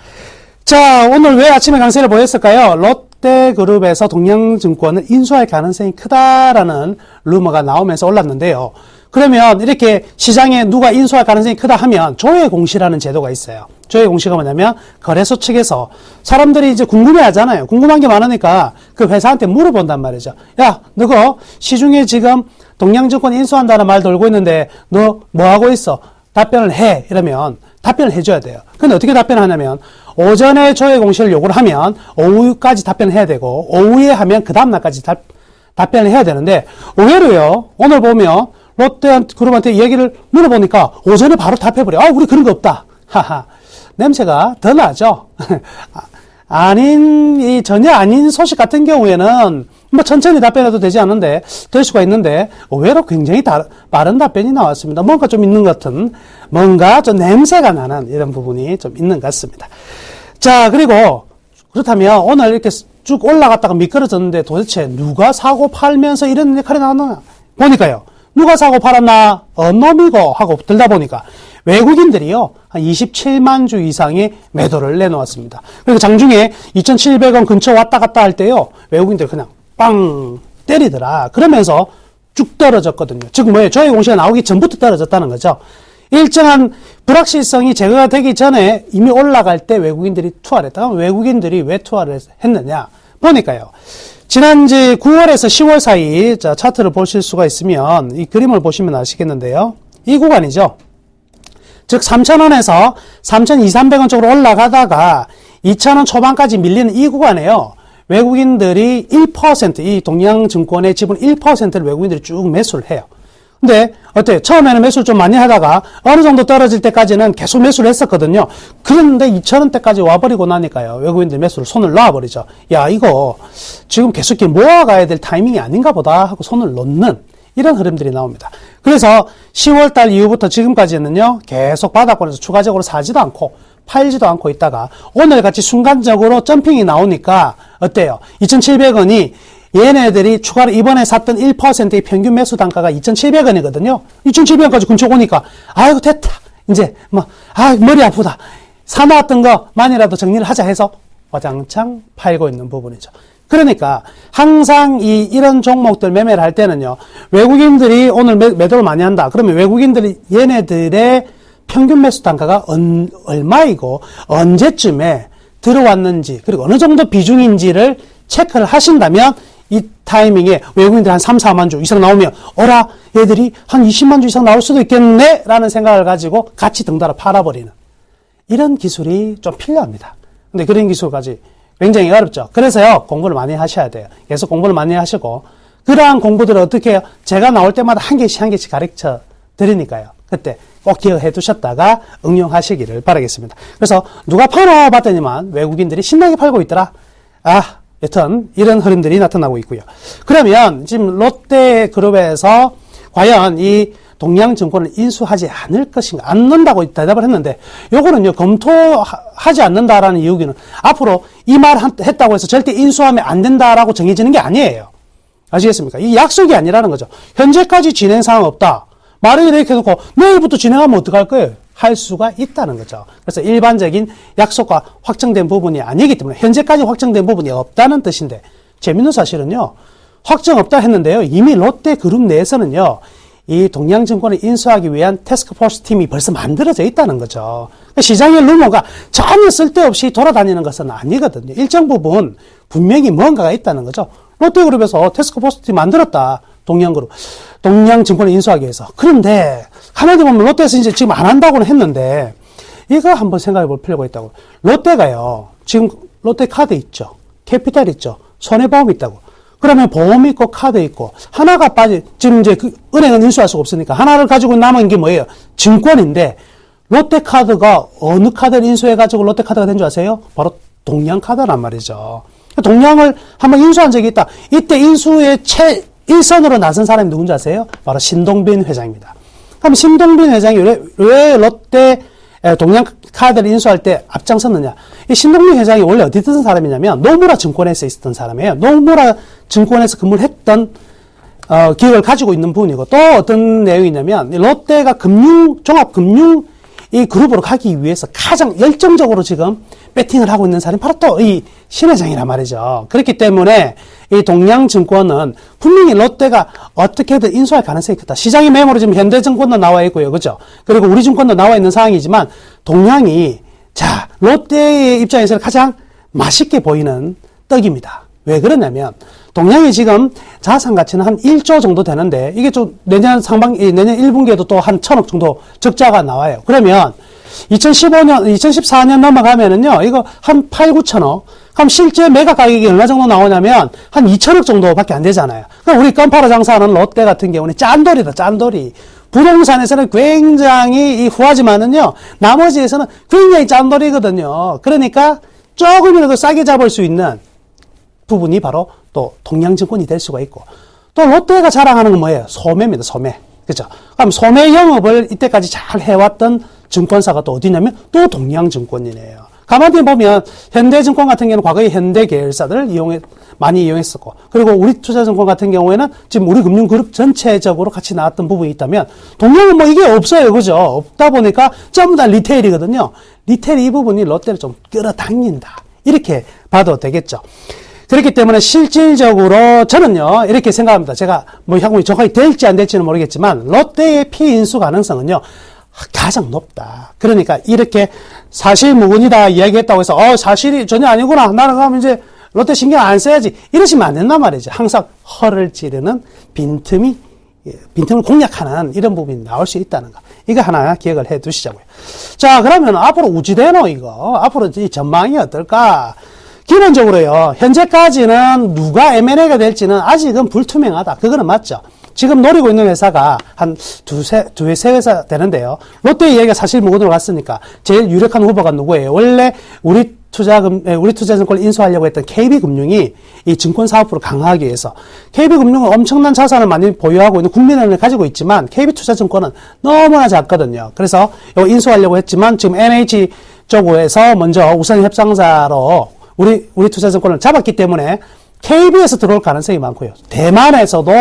자, 오늘 왜 아침에 강세를 보였을까요? 롯데그룹에서 동양증권을 인수할 가능성이 크다라는 루머가 나오면서 올랐는데요. 그러면 이렇게 시장에 누가 인수할 가능성이 크다 하면 조회공시라는 제도가 있어요. 조회공시가 뭐냐면 거래소 측에서 사람들이 이제 궁금해 하잖아요. 궁금한 게 많으니까 그 회사한테 물어본단 말이죠. 야, 너가 시중에 지금 동양증권 인수한다는 말 돌고 있는데 너 뭐 하고 있어? 답변을 해. 이러면 답변을 해줘야 돼요. 근데 어떻게 답변하냐면 오전에 조회공시를 요구를 하면 오후까지 답변을 해야 되고 오후에 하면 그 다음날까지 답변을 해야 되는데 의외로요. 오늘 보면 롯데그룹한테 얘기를 물어보니까 오전에 바로 답해버려. 우리 그런 거 없다. 하하. 냄새가 더 나죠. 전혀 아닌 소식 같은 경우에는 뭐 천천히 답변해도 되지 않은데, 될 수가 있는데, 의외로 굉장히 빠른 답변이 나왔습니다. 뭔가 좀 있는 것 같은, 뭔가 좀 냄새가 나는 이런 부분이 좀 있는 것 같습니다. 자, 그리고, 그렇다면 오늘 이렇게 쭉 올라갔다가 미끄러졌는데 도대체 누가 사고 팔면서 이런 역할이 나왔나? 보니까요. 누가 사고 팔았나? 놈이고 하고 들다 보니까 외국인들이요. 한 27만 주 이상의 매도를 내놓았습니다. 그리고 장중에 2,700원 근처 왔다 갔다 할 때요. 외국인들 그냥 빵 때리더라. 그러면서 쭉 떨어졌거든요. 즉 뭐예요? 조회 공시가 나오기 전부터 떨어졌다는 거죠. 일정한 불확실성이 제거가 되기 전에 이미 올라갈 때 외국인들이 투하를 했다. 외국인들이 왜 투하를 했느냐? 보니까요. 지난주 9월에서 10월 사이 차트를 보실 수가 있으면 이 그림을 보시면 아시겠는데요. 이 구간이죠. 즉 3,000원에서 3,200~300원 쪽으로 올라가다가 2,000원 초반까지 밀리는 이 구간에요. 외국인들이 1%, 이 동양증권의 지분 1%를 외국인들이 쭉 매수를 해요. 근데 어때요? 처음에는 매수를 좀 많이 하다가 어느 정도 떨어질 때까지는 계속 매수를 했었거든요. 그런데 2,000원대까지 와버리고 나니까요. 외국인들 매수를 손을 놔버리죠. 야, 이거 지금 계속 이렇게 모아가야 될 타이밍이 아닌가 보다 하고 손을 놓는 이런 흐름들이 나옵니다. 그래서 10월달 이후부터 지금까지는요. 계속 바닥권에서 추가적으로 사지도 않고 팔지도 않고 있다가 오늘 같이 순간적으로 점핑이 나오니까 어때요? 2,700원이 얘네들이 추가로 이번에 샀던 1%의 평균 매수 단가가 2,700원이거든요. 2,700원까지 근처 오니까 아이고 됐다. 이제 머리 아프다. 사놓았던 거만이라도 정리를 하자 해서 와장창 팔고 있는 부분이죠. 그러니까 항상 이런 종목들 매매를 할 때는요. 외국인들이 오늘 매도를 많이 한다. 그러면 외국인들이 얘네들의 평균 매수 단가가 얼마이고 언제쯤에 들어왔는지 그리고 어느 정도 비중인지를 체크를 하신다면 이 타이밍에 외국인들 한 3, 4만 주 이상 나오면 어라 얘들이 한 20만 주 이상 나올 수도 있겠네 라는 생각을 가지고 같이 등달아 팔아버리는 이런 기술이 좀 필요합니다. 근데 그런 기술까지 굉장히 어렵죠. 그래서요 공부를 많이 하셔야 돼요. 계속 공부를 많이 하시고 그러한 공부들을 어떻게 해요? 제가 나올 때마다 한 개씩 가르쳐 드리니까요. 그때 꼭 기억해 두셨다가 응용하시기를 바라겠습니다. 그래서 누가 파노 봤더니만 외국인들이 신나게 팔고 있더라. 여튼 이런 흐름들이 나타나고 있고요. 그러면 지금 롯데그룹에서 과연 이 동양증권을 인수하지 않을 것인가, 않는다고 대답을 했는데 요거는요 검토하지 않는다라는 이유기는 앞으로 이 말 했다고 해서 절대 인수하면 안 된다라고 정해지는 게 아니에요. 아시겠습니까? 이 약속이 아니라는 거죠. 현재까지 진행 사항 없다. 말을 이렇게 해놓고 내일부터 진행하면 어떡할 거예요? 할 수가 있다는 거죠. 그래서 일반적인 약속과 확정된 부분이 아니기 때문에 현재까지 확정된 부분이 없다는 뜻인데 재밌는 사실은요. 확정 없다 했는데요. 이미 롯데그룹 내에서는요. 이 동양증권을 인수하기 위한 태스크포스 팀이 벌써 만들어져 있다는 거죠. 시장의 루머가 전혀 쓸데없이 돌아다니는 것은 아니거든요. 일정 부분 분명히 뭔가가 있다는 거죠. 롯데그룹에서 태스크포스 팀 만들었다. 동양증권을 인수하기 위해서. 그런데 가만히 보면 롯데에서 이제 지금 안 한다고는 했는데 이거 한번 생각해 볼 필요가 있다고. 롯데가요. 지금 롯데카드 있죠. 캐피탈 있죠. 손해보험 있다고. 그러면 보험 있고 카드 있고 하나가 지금 이제 은행은 인수할 수가 없으니까 하나를 가지고 남은 게 뭐예요? 증권인데 롯데카드가 어느 카드를 인수해가지고 롯데카드가 된 줄 아세요? 바로 동양카드란 말이죠. 동양을 한번 인수한 적이 있다. 이때 인수의 최일선으로 나선 사람이 누군지 아세요? 바로 신동빈 회장입니다. 그럼 신동빈 회장이 왜 롯데 동양카드를 인수할 때 앞장섰느냐? 이 신동빈 회장이 원래 어디 있던 사람이냐면 노무라 증권에서 있었던 사람이에요. 노무라 증권에서 근무를 했던 기억을 가지고 있는 분이고 또 어떤 내용이냐면 롯데가 종합금융 이 그룹으로 가기 위해서 가장 열정적으로 지금 배팅을 하고 있는 사람이 바로 또 이 신 회장이란 말이죠. 그렇기 때문에 이 동양증권은 분명히 롯데가 어떻게든 인수할 가능성이 크다. 시장의 매물로 지금 현대증권도 나와 있고요. 그죠? 그리고 우리증권도 나와 있는 상황이지만 동양이 롯데의 입장에서는 가장 맛있게 보이는 떡입니다. 왜 그러냐면 동양이 지금 자산 가치는 한 1조 정도 되는데 이게 좀 내년 1분기에도 또 한 1,000억 정도 적자가 나와요. 그러면 2014년 넘어가면은요, 이거 한 8, 9천억. 그럼 실제 매각 가격이 얼마 정도 나오냐면 한 2천억 정도밖에 안 되잖아요. 그럼 우리 껌파라 장사하는 롯데 같은 경우는 짠돌이다, 짠돌이. 부동산에서는 굉장히 후하지만은요, 나머지에서는 굉장히 짠돌이거든요. 그러니까 조금이라도 싸게 잡을 수 있는 부분이 바로 또 동양증권이 될 수가 있고 또 롯데가 자랑하는 건 뭐예요? 소매입니다. 소매. 그죠? 그럼 소매 영업을 이때까지 잘 해왔던 증권사가 또 어디냐면 또 동양증권이네요. 가만히 보면 현대증권 같은 경우는 과거에 현대 계열사들을 많이 이용했었고 그리고 우리투자증권 같은 경우에는 지금 우리금융그룹 전체적으로 같이 나왔던 부분이 있다면 동양은 뭐 이게 없어요. 그죠? 없다 보니까 전부 다 리테일이거든요. 리테일 이 부분이 롯데를 좀 끌어당긴다. 이렇게 봐도 되겠죠. 그렇기 때문에 실질적으로 저는요 이렇게 생각합니다. 제가 뭐 향후에 정확히 될지 안 될지는 모르겠지만 롯데의 피인수 가능성은요 가장 높다. 그러니까 이렇게 사실무근이다 이야기했다고 해서 사실이 전혀 아니구나 나는 그러면 이제 롯데 신경 안 써야지 이러시면 안 된단 말이죠. 항상 허를 찌르는 빈틈을 공략하는 이런 부분이 나올 수 있다는 거. 이거 하나 기억을 해 두시자고요. 자, 그러면 앞으로 우지되노 이거 앞으로 이 전망이 어떨까? 기본적으로요, 현재까지는 누가 M&A가 될지는 아직은 불투명하다. 그거는 맞죠. 지금 노리고 있는 회사가 한 두세 세 회사 되는데요. 롯데 이야기가 사실 무근으로 갔으니까 제일 유력한 후보가 누구예요? 원래 우리투자증권을 인수하려고 했던 KB금융이 이 증권 사업부를 강화하기 위해서 KB금융은 엄청난 자산을 많이 보유하고 있는 국민은행을 가지고 있지만 KB투자증권은 너무나 작거든요. 그래서 이거 인수하려고 했지만 지금 NH 쪽에서 먼저 우선 협상사로 우리 투자증권을 잡았기 때문에 KB에서 들어올 가능성이 많고요. 대만에서도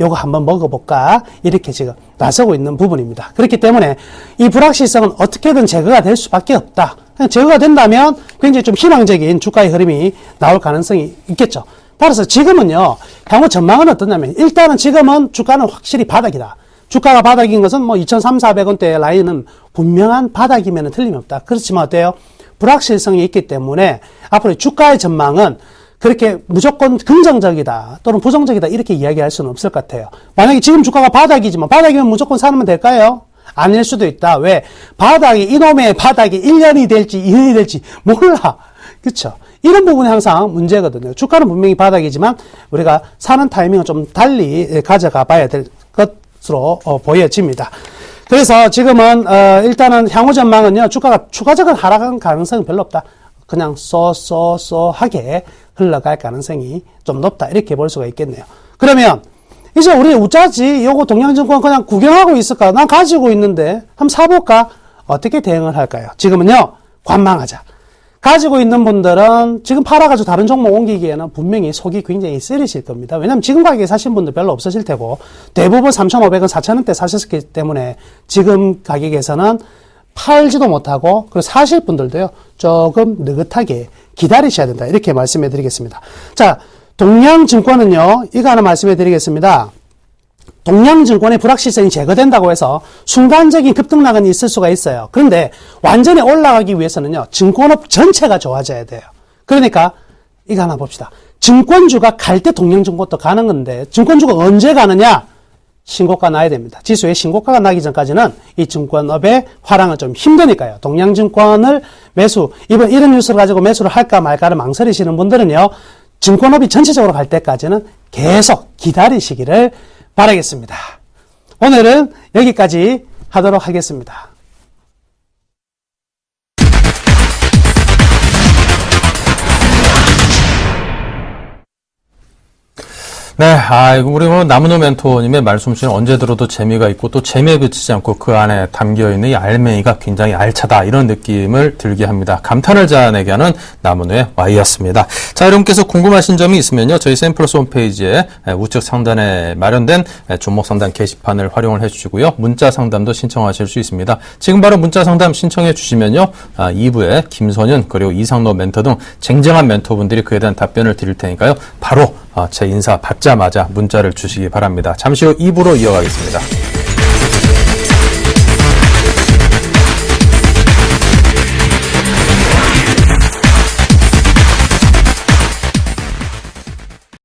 요거 한번 먹어볼까 이렇게 지금 나서고 있는 부분입니다. 그렇기 때문에 이 불확실성은 어떻게든 제거가 될 수밖에 없다. 제거가 된다면 굉장히 좀 희망적인 주가의 흐름이 나올 가능성이 있겠죠. 따라서 지금은요, 향후 전망은 어떠냐면 일단은 지금은 주가는 확실히 바닥이다. 주가가 바닥인 것은 뭐 2,300~400원대 라인은 분명한 바닥이면 틀림없다. 그렇지만 어때요? 불확실성이 있기 때문에 앞으로 주가의 전망은 그렇게 무조건 긍정적이다 또는 부정적이다 이렇게 이야기할 수는 없을 것 같아요. 만약에 지금 주가가 바닥이지만 바닥이면 무조건 사면 될까요? 아닐 수도 있다. 왜? 이놈의 바닥이 1년이 될지 2년이 될지 몰라. 그쵸? 이런 부분이 항상 문제거든요. 주가는 분명히 바닥이지만 우리가 사는 타이밍은 좀 달리 가져가 봐야 될 것으로 보여집니다. 그래서 지금은 일단은 향후 전망은요, 주가가 추가적인 하락한 가능성은 별로 없다. 그냥 쏘하게 흘러갈 가능성이 좀 높다. 이렇게 볼 수가 있겠네요. 그러면 이제 우리 우짜지 요거 동양증권 그냥 구경하고 있을까? 난 가지고 있는데 한번 사볼까? 어떻게 대응을 할까요? 지금은요, 관망하자. 가지고 있는 분들은 지금 팔아가지고 다른 종목 옮기기에는 분명히 속이 굉장히 쓰리실 겁니다. 왜냐면 지금 가격에 사신 분들 별로 없으실 테고 대부분 3,500원, 4,000원대 사셨기 때문에 지금 가격에서는 팔지도 못하고 그리고 사실 분들도요 조금 느긋하게 기다리셔야 된다. 이렇게 말씀해 드리겠습니다. 자, 동양증권은요 이거 하나 말씀해 드리겠습니다. 동양증권의 불확실성이 제거된다고 해서 순간적인 급등락은 있을 수가 있어요. 그런데 완전히 올라가기 위해서는요, 증권업 전체가 좋아져야 돼요. 그러니까 이거 하나 봅시다. 증권주가 갈 때 동양증권도 가는 건데 증권주가 언제 가느냐? 신고가 나야 됩니다. 지수의 신고가가 나기 전까지는 이 증권업의 화랑은 좀 힘드니까요. 동양증권을 이번 이런 뉴스를 가지고 매수를 할까 말까를 망설이시는 분들은요, 증권업이 전체적으로 갈 때까지는 계속 기다리시기를 바라겠습니다. 오늘은 여기까지 하도록 하겠습니다. 네, 우리 나무노 멘토님의 말씀처럼 언제 들어도 재미가 있고 또 재미에 그치지 않고 그 안에 담겨있는 이 알맹이가 굉장히 알차다 이런 느낌을 들게 합니다. 감탄을 자아내게 하는 나무노의 Y였습니다. 자, 여러분께서 궁금하신 점이 있으면요. 저희 샘플러스 홈페이지에 우측 상단에 마련된 종목 상담 게시판을 활용을 해주시고요. 문자 상담도 신청하실 수 있습니다. 지금 바로 문자 상담 신청해 주시면요. 2부에 김선윤 그리고 이상로 멘토 등 쟁쟁한 멘토분들이 그에 대한 답변을 드릴 테니까요. 바로 제 인사 받자마자 문자를 주시기 바랍니다. 잠시 후 2부로 이어가겠습니다.